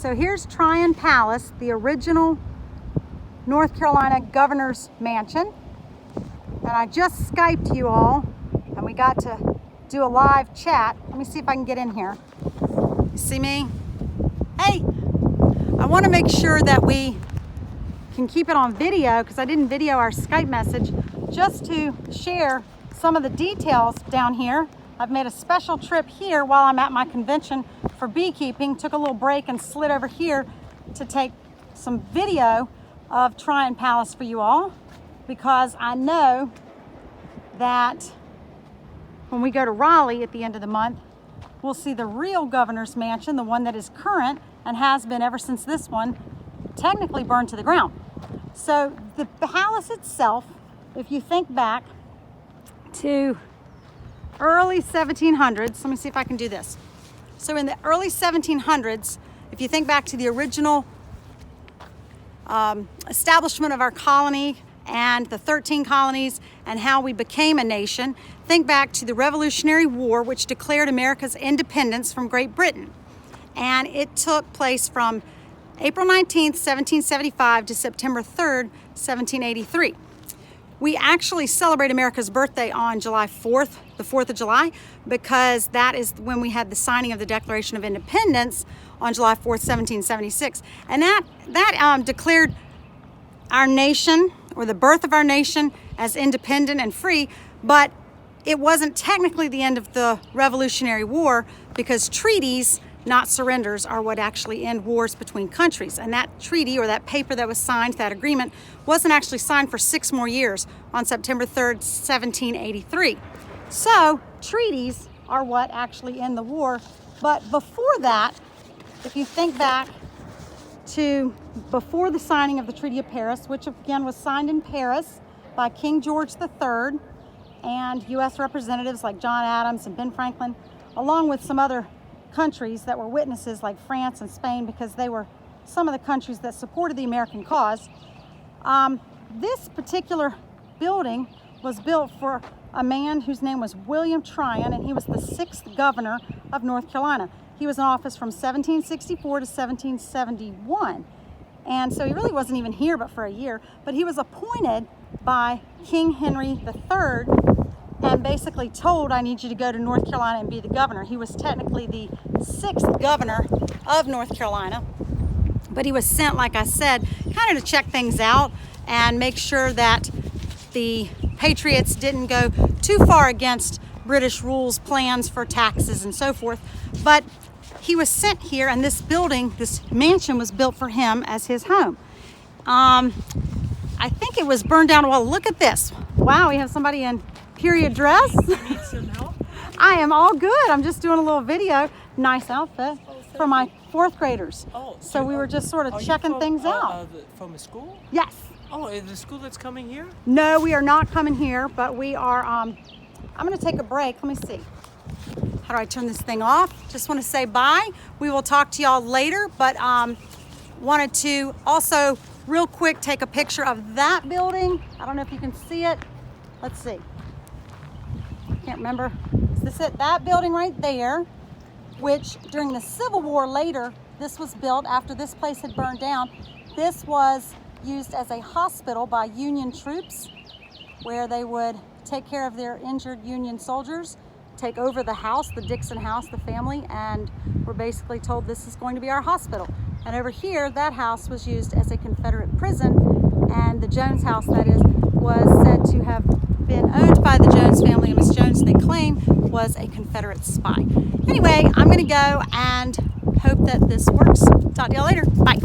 So here's Tryon Palace, the original North Carolina governor's mansion. And I just Skyped you all and we got to do a live chat. Let me see if I can get in here. You see me? Hey, I want to make sure that we can keep it on video because I didn't video our Skype message, just to share some of the details down here. I've made a special trip here while I'm at my convention for beekeeping. Took a little break and slid over here to take some video of Tryon Palace for you all, because I know that when we go to Raleigh at the end of the month, we'll see the real governor's mansion, the one that is current and has been ever since this one technically burned to the ground. So the palace itself, if you think back to early 1700s, let me see if I can do this. So in the early 1700s, if you think back to the original establishment of our colony and the 13 colonies and how we became a nation, think back to the Revolutionary War, which declared America's independence from Great Britain. And it took place from April 19th, 1775 to September 3rd, 1783. We actually celebrate America's birthday on July 4th, the 4th of July, because that is when we had the signing of the Declaration of Independence on July 4th, 1776. And that declared our nation, or the birth of our nation, as independent and free, but it wasn't technically the end of the Revolutionary War, because treaties, not surrenders, are what actually end wars between countries. And that treaty, or that paper that was signed, that agreement, wasn't actually signed for 6 more years on September 3rd, 1783. So treaties are what actually end the war. But before that, if you think back to before the signing of the Treaty of Paris, which again was signed in Paris by King George III and U.S. representatives like John Adams and Ben Franklin, along with some other countries that were witnesses like France and Spain, because they were some of the countries that supported the American cause. This particular building was built for a man whose name was William Tryon, and he was the 6th governor of North Carolina. He was in office from 1764 to 1771. And so he really wasn't even here but for a year, but he was appointed by King Henry III and basically told, I need you to go to North Carolina and be the governor. He was technically the 6th governor of North Carolina, but he was sent, like I said, kind of to check things out and make sure that the Patriots didn't go too far against British rules, plans for taxes and so forth. But he was sent here, and this building, this mansion, was built for him as his home. I think it was burned down. Well, look at this. Wow, we have somebody in period dress. You need some help? I am all good. I'm just doing a little video. Nice outfit for my 4th graders. Oh, so we were just sort of checking things out. From a school? Yes. Oh, is the school that's coming here? No, we are not coming here, but we are, I'm going to take a break. Let me see. How do I turn this thing off? Just want to say bye. We will talk to y'all later, but wanted to also real quick take a picture of that building. I don't know if you can see it. Let's see. Can't remember. Is this it? That building right there, which during the Civil War later, this was built after this place had burned down. This was used as a hospital by Union troops, where they would take care of their injured Union soldiers, take over the house, the Dixon house, the family, and were basically told this is going to be our hospital. And over here, that house was used as a Confederate prison, and the Jones house, that is, was said to have been owned by the Jones family, and Miss Jones, they claim, was a Confederate spy. Anyway, I'm going to go and hope that this works. Talk to y'all later. Bye.